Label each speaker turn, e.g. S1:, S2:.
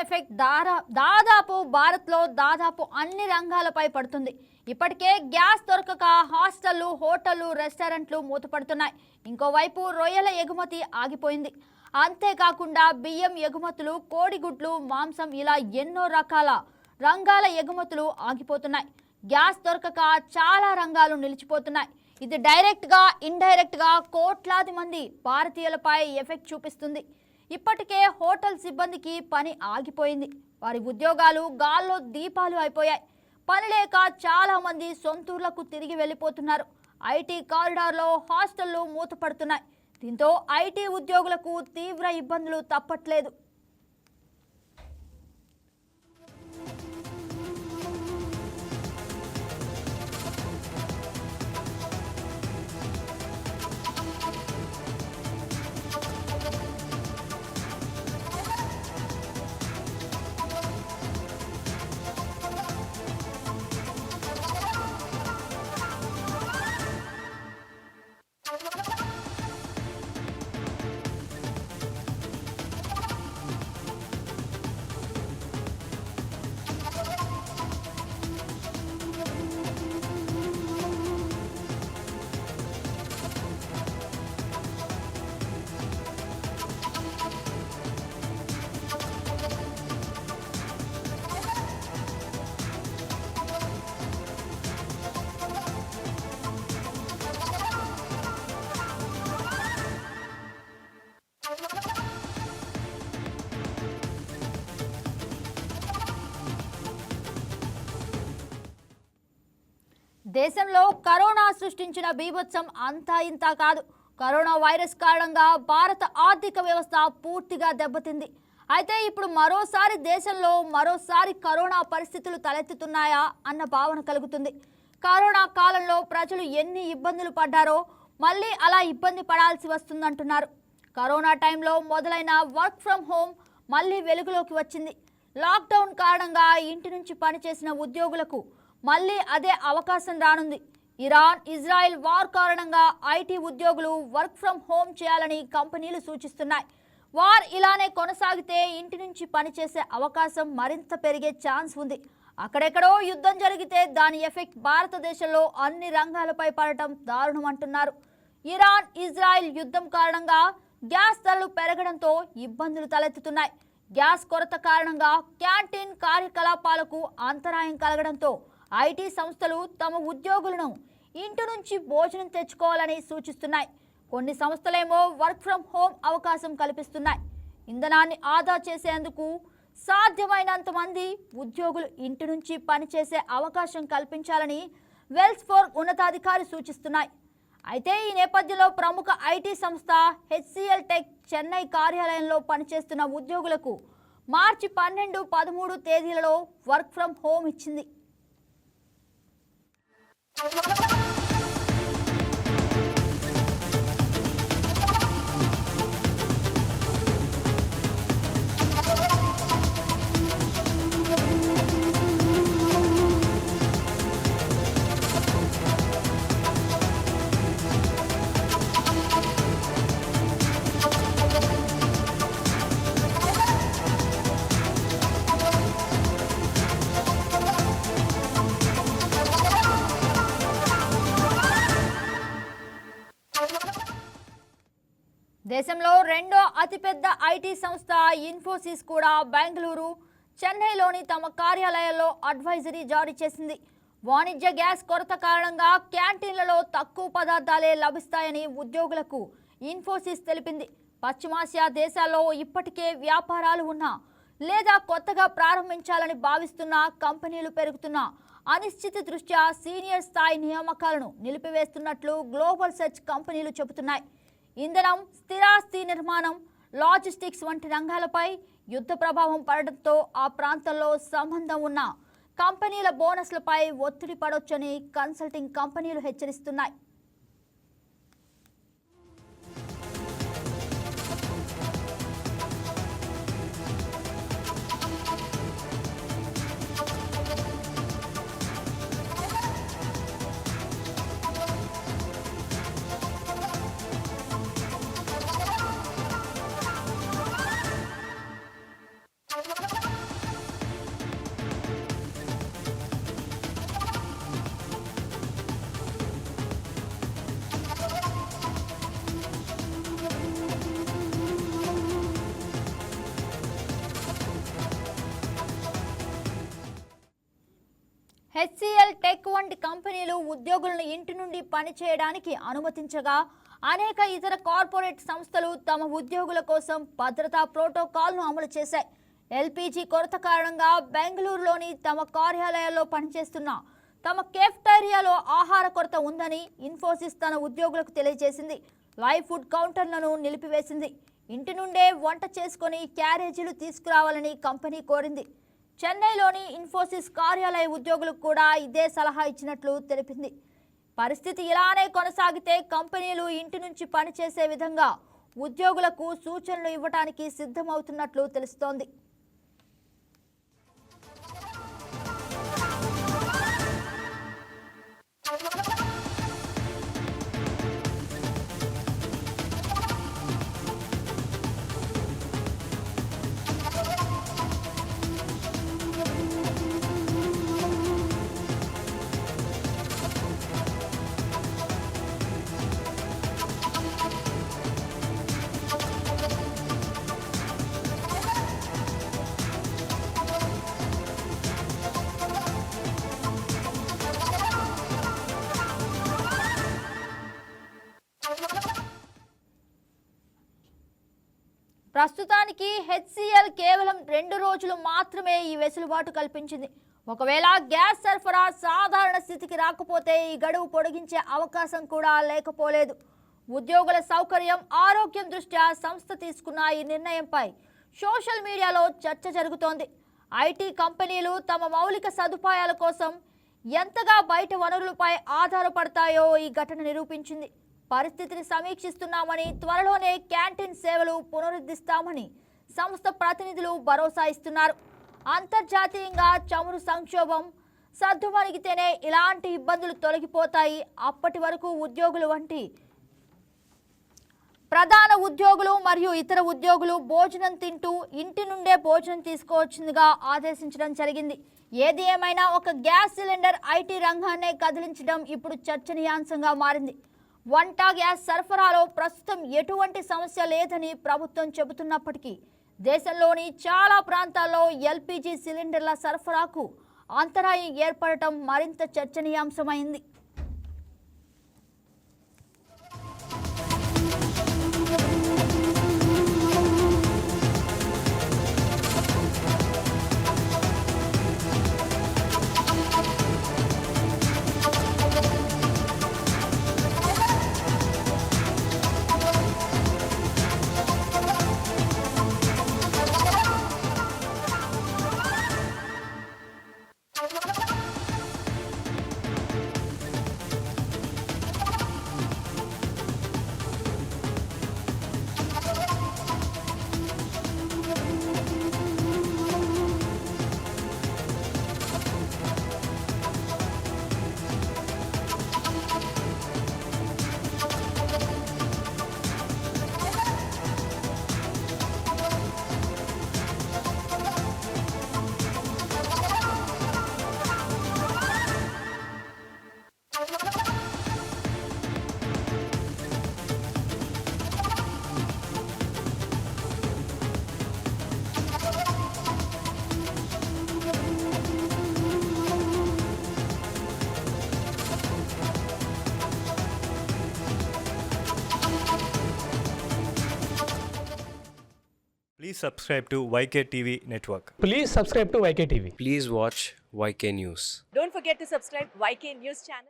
S1: Effect దాదాపు భారత్లో దాదాపు అన్ని రంగాలపై పడుతుంది. ఇప్పటికే గ్యాస్ దొరకక హాస్టళ్లు, హోటళ్లు, రెస్టారెంట్లు మూతపడుతున్నాయి. ఇంకోవైపు రొయ్యల ఎగుమతి ఆగిపోయింది. అంతేకాకుండా బియ్యం ఎగుమతులు, కోడిగుడ్లు, మాంసం ఇలా ఎన్నో రకాల రంగాల ఎగుమతులు ఆగిపోతున్నాయి. గ్యాస్ దొరకక చాలా రంగాలు నిలిచిపోతున్నాయి. ఇది డైరెక్ట్గా, ఇండైరెక్ట్గా కోట్లాది మంది భారతీయులపై ఎఫెక్ట్ చూపిస్తుంది. ఇప్పటికే హోటల్ సిబ్బందికి పని ఆగిపోయింది. వారి ఉద్యోగాలు గాల్లో దీపాలు అయిపోయాయి. పని లేక చాలా మంది సొంతూర్లకు తిరిగి వెళ్ళిపోతున్నారు. ఐటీ కారిడార్లో హాస్టళ్లు మూతపడుతున్నాయి. దీంతో ఐటీ ఉద్యోగులకు తీవ్ర ఇబ్బందులు తప్పట్లేదు. దేశంలో కరోనా సృష్టించిన బీభత్సం అంతా ఇంతా కాదు. కరోనా వైరస్ కారణంగా భారత ఆర్థిక వ్యవస్థ పూర్తిగా దెబ్బతింది. అయితే ఇప్పుడు దేశంలో మరోసారి కరోనా పరిస్థితులు తలెత్తుతున్నాయా అన్న భావన కలుగుతుంది. కరోనా కాలంలో ప్రజలు ఎన్ని ఇబ్బందులు పడ్డారో మళ్ళీ అలా ఇబ్బంది పడాల్సి వస్తుందంటున్నారు. కరోనా టైంలో మొదలైన వర్క్ ఫ్రం హోమ్ మళ్ళీ వెలుగులోకి వచ్చింది. లాక్డౌన్ కారణంగా ఇంటి నుంచి పనిచేసిన ఉద్యోగులకు మళ్ళీ అదే అవకాశం రానుంది. ఇరాన్, ఇజ్రాయెల్ వార్ కారణంగా ఐటీ ఉద్యోగులు వర్క్ ఫ్రం హోమ్ చేయాలని కంపెనీలు సూచిస్తున్నాయి. వార్ ఇలానే కొనసాగితే ఇంటి నుంచి పనిచేసే అవకాశం మరింత పెరిగే ఛాన్స్ ఉంది. అక్కడెక్కడో యుద్ధం జరిగితే దాని ఎఫెక్ట్ భారతదేశంలో అన్ని రంగాలపై పడటం దారుణం అంటున్నారు. ఇరాన్, ఇజ్రాయెల్ యుద్ధం కారణంగా గ్యాస్ ధరలు పెరగడంతో ఇబ్బందులు తలెత్తుతున్నాయి. గ్యాస్ కొరత కారణంగా క్యాంటీన్ కార్యకలాపాలకు అంతరాయం కలగడంతో ఐటీ సంస్థలు తమ ఉద్యోగులను ఇంటి నుంచి భోజనం తెచ్చుకోవాలని సూచిస్తున్నాయి. కొన్ని సంస్థలేమో వర్క్ ఫ్రం హోమ్ అవకాశం కల్పిస్తున్నాయి. ఇంధనాన్ని ఆదా చేసేందుకు సాధ్యమైనంత మంది ఉద్యోగులు ఇంటి నుంచి పనిచేసే అవకాశం కల్పించాలని వెల్స్ ఫోర్ ఉన్నతాధికారి సూచిస్తున్నాయి. అయితే ఈ నేపథ్యంలో ప్రముఖ ఐటీ సంస్థ హెచ్సిఎల్ టెక్ చెన్నై కార్యాలయంలో పనిచేస్తున్న ఉద్యోగులకు మార్చి 12, 13 తేదీలలో వర్క్ ఫ్రం హోమ్ ఇచ్చింది. దేశంలో రెండో అతిపెద్ద ఐటీ సంస్థ ఇన్ఫోసిస్ కూడా బెంగళూరు, చెన్నైలోని తమ కార్యాలయాల్లో అడ్వైజరీ జారీ చేసింది. వాణిజ్య గ్యాస్ కొరత కారణంగా క్యాంటీన్లలో తక్కువ పదార్థాలే లభిస్తాయని ఉద్యోగులకు ఇన్ఫోసిస్ తెలిపింది. పశ్చిమాసియా దేశాల్లో ఇప్పటికే వ్యాపారాలు ఉన్నా లేదా కొత్తగా ప్రారంభించాలని భావిస్తున్న కంపెనీలు పెరుగుతున్న అనిశ్చితి దృష్ట్యా సీనియర్ స్థాయి నియామకాలను నిలిపివేస్తున్నట్లు గ్లోబల్ సెర్చ్ కంపెనీలు చెబుతున్నాయి. ఇంధనం, స్థిరాస్తి నిర్మాణం, లాజిస్టిక్స్ వంటి రంగాలపై యుద్ధ ప్రభావం పడడంతో ఆ ప్రాంతంలో సంబంధం ఉన్న కంపెనీల బోనస్లపై ఒత్తిడి పడొచ్చని కన్సల్టింగ్ కంపెనీలు హెచ్చరిస్తున్నాయి.
S2: you
S1: హెచ్సిఎల్ టెక్ వంటి కంపెనీలు ఉద్యోగులను ఇంటి నుండి పనిచేయడానికి అనుమతించగా అనేక ఇతర కార్పొరేట్ సంస్థలు తమ ఉద్యోగుల కోసం భద్రతా ప్రోటోకాల్ను అమలు చేశాయి. ఎల్పీజీ కొరత కారణంగా బెంగళూరులోని తమ కార్యాలయాల్లో పనిచేస్తున్న తమ కేఫ్టేరియాలో ఆహార కొరత ఉందని ఇన్ఫోసిస్ తన ఉద్యోగులకు తెలియజేసింది. లైవ్ ఫుడ్ కౌంటర్లను నిలిపివేసింది. ఇంటి నుండే వంట చేసుకుని క్యారేజీలు తీసుకురావాలని కంపెనీ కోరింది. చెన్నైలోని ఇన్ఫోసిస్ కార్యాలయ ఉద్యోగులకు కూడా ఇదే సలహా ఇచ్చినట్లు తెలిపింది. పరిస్థితి ఇలానే కొనసాగితే కంపెనీలు ఇంటి నుంచి పనిచేసే విధంగా ఉద్యోగులకు సూచనలు ఇవ్వడానికి సిద్ధమవుతున్నట్లు తెలుస్తోంది. ప్రస్తుతానికి హెచ్సిఎల్ కేవలం 2 రోజులు మాత్రమే ఈ వెసులుబాటు కల్పించింది. ఒకవేళ గ్యాస్ సరఫరా సాధారణ స్థితికి రాకపోతే ఈ గడువు పొడిగించే అవకాశం కూడా లేకపోలేదు. ఉద్యోగుల సౌకర్యం, ఆరోగ్యం దృష్ట్యా సంస్థ తీసుకున్న ఈ నిర్ణయంపై సోషల్ మీడియాలో చర్చ జరుగుతోంది. ఐటీ కంపెనీలు తమ మౌలిక సదుపాయాల కోసం ఎంతగా బయట వనరులపై ఆధారపడతాయో ఈ ఘటన నిరూపించింది. పరిస్థితిని సమీక్షిస్తున్నామని, త్వరలోనే క్యాంటీన్ సేవలు పునరుద్ధరిస్తామని సంస్థ ప్రతినిధులు భరోసా ఇస్తున్నారు. అంతర్జాతీయంగా చమురు సంక్షోభం సద్దుమణిగితేనే ఇలాంటి ఇబ్బందులు తొలగిపోతాయి. అప్పటి వరకు ఉద్యోగులు వంటి ప్రధాన ఉద్యోగులు మరియు ఇతర ఉద్యోగులు భోజనం తింటూ ఇంటి నుండే భోజనం తీసుకోవచ్చుగా ఆదేశించడం జరిగింది. ఏది ఏమైనా ఒక గ్యాస్ సిలిండర్ ఐటీ రంగాన్నే కదిలించడం ఇప్పుడు చర్చనీయాంశంగా మారింది. వంట గ్యాస్ సరఫరాలో ప్రస్తుతం ఎటువంటి సమస్య లేదని ప్రభుత్వం చెబుతున్నప్పటికీ దేశంలోని చాలా ప్రాంతాల్లో ఎల్పీజీ సిలిండర్ల సరఫరాకు అంతరాయం ఏర్పడటం మరింత చర్చనీయాంశమైంది.
S2: Please subscribe to YK TV Network.
S3: Please subscribe to YK TV.
S4: Please watch YK News.
S5: Don't forget to subscribe YK News channel.